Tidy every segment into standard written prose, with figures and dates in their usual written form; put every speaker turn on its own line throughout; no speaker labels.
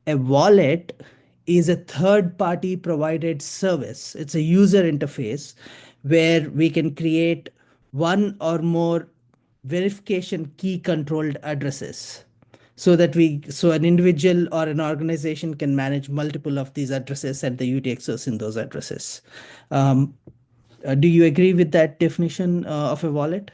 A wallet is a third party provided service. It's a user interface where we can create one or more verification key controlled addresses so an individual or an organization can manage multiple of these addresses and the UTXOs in those addresses. Um, do you agree with that definition of a wallet?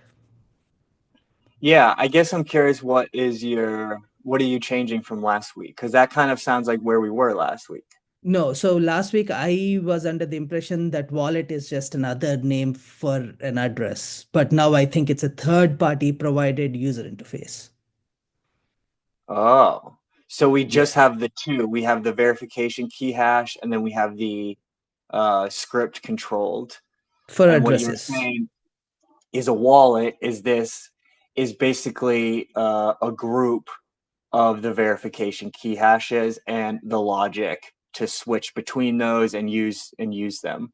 Yeah, I guess I'm curious what are you changing from last week? Because that kind of sounds like where we were last week.
No, so last week I was under the impression that wallet is just another name for an address, but now I think it's a third party provided user interface.
Oh, so we
Yeah.
just have the two. We have the verification key hash, and then we have the script controlled.
For
And what you're
addresses.
saying is a wallet is basically a group of the verification key hashes and the logic to switch between those and use them.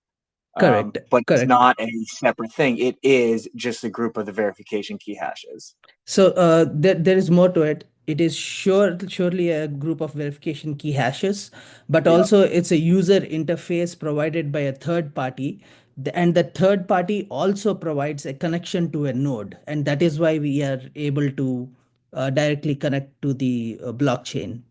Correct.
But it's
Correct.
not a separate thing. It is just a group of the verification key hashes.
So there is more to it. It is surely a group of verification key hashes, but
Yep.
also it's a user interface provided by a third party. And the third party also provides a connection to a node. And that is why we are able to directly connect to the blockchain.